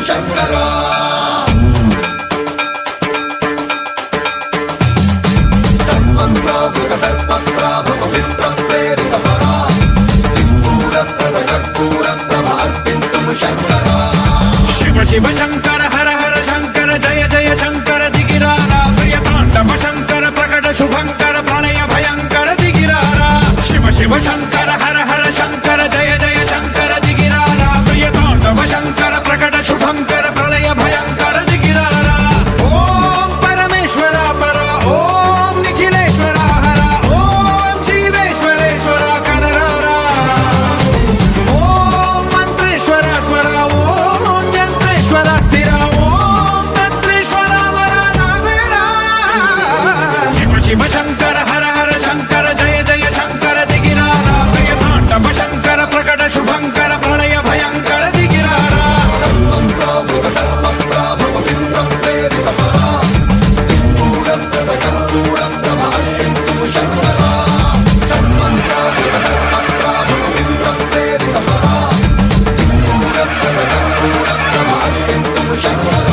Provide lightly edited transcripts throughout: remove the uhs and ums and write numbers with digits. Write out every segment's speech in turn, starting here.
శంకరా సర్వం ప్రావృత దర్ప ప్రాభవ విప్ర ప్రేరిత పరా సింధూరప్రద కర్పూర ప్రభ అర్పింతుము శంకరా శివ శివ శంకర హర హర శంకర జయ జయ శంకర దిగిరారా ప్రియతాండవ శంకర ప్రకట శుభంకర ప్రళయ భయంకర దిగిరారా శివ శివ శంకర హర హర శంకర జయ జయ శంకర దిగిరారా ప్రియతాండవ శంకర ప్రకట శుభంకర ప్రళయ భయంకర దిగిరారా ఓం పరమేశ్వర పర ఓం నిఖిలేశ్వర హర ఓం జీవేశ్వరేశ్వర కరరారా ఓం మంత్రేశ్వర స్వర ఓం యంత్రేశ్వర స్థిర ఓం తంత్రేశ్వర వర నావేరా శివ శివ శంకర హర హర శంకర జయ జయ శంకర దిగిరారా ప్రియతాండవ శంకర ప్రకట శుభంకర ప్రళయ భయంకర దిగిరారా సర్వం ప్రావృత దర్ప ప్రాభవ విప్ర ప్రేరిత పరా సింధూరప్రద కర్పూర ప్రభ అర్పింతుము శంకరా సర్వం ప్రావృత దర్ప ప్రాభవ విప్ర ప్రేరిత పరా సింధూరప్రద కర్పూర ప్రభ అర్పింతుము శంకరా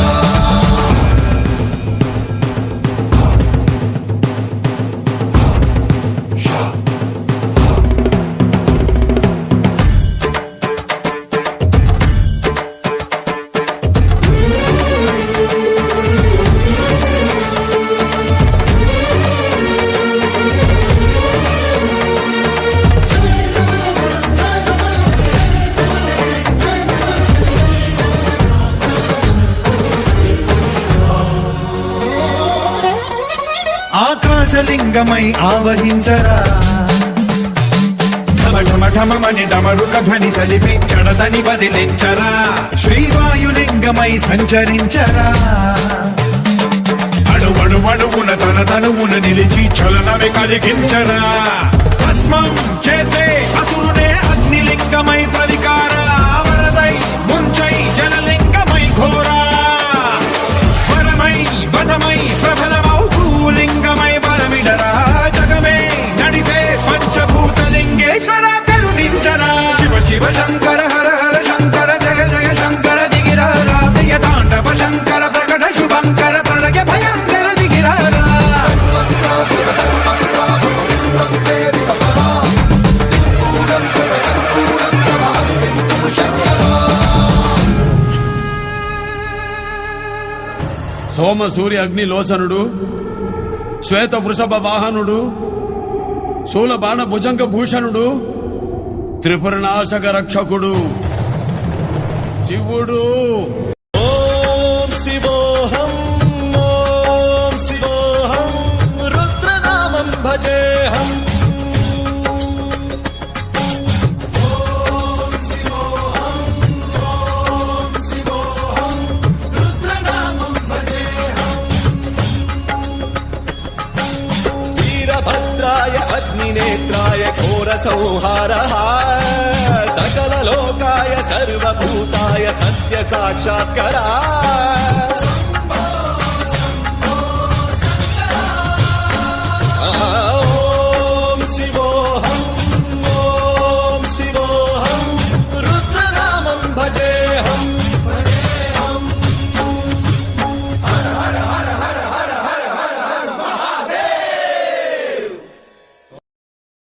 ఆకాశలింగమై ఆవహించరా ఢమఢమఢమని డమరుక ధ్వని సలిపి చడదని బదిలించరా శ్రీవాయులింగమై సంచరించరా అడువడువడువున తన తనువున నిలిచి చలనమే కలిగించరా భస్మం చేసే అసురునే అగ్నిలింగమై ప్రతికార వరదై ముంచై జలలింగమై ఘోరా వరమై వదమై ప్రబలమౌ భూలింగమై బలమిడరా జగమే నడిపే పంచభూతలింగేశ్వర కరుణించరా శివ శివ శంకర హర హర శంకర జయ జయ శంకర దిగిరారా ప్రియతాండవ శంకర ప్రకట శుభంకర ప్రళయ భయంకర దిగిరారా సర్వం ప్రావృత దర్ప ప్రాభవ విప్ర ప్రేరిత పరా సింధూరప్రద కర్పూర ప్రభ అర్పింతుము శంకరా సోమ సూర్య అగ్ని లోచనుడు శ్వేత వృషభ వాహనుడు శూల బాణ భుజంగ భూషణుడు త్రిపురనాశక రక్షకుడు శివుడు ఓం శివోహం రుద్రనామం భజేహం వీరభద్రాయ అగ్నినేత్రాయ ఘోర సంహారః సకల లోకాయ సర్వభూతాయ సత్య సాక్షాత్కరా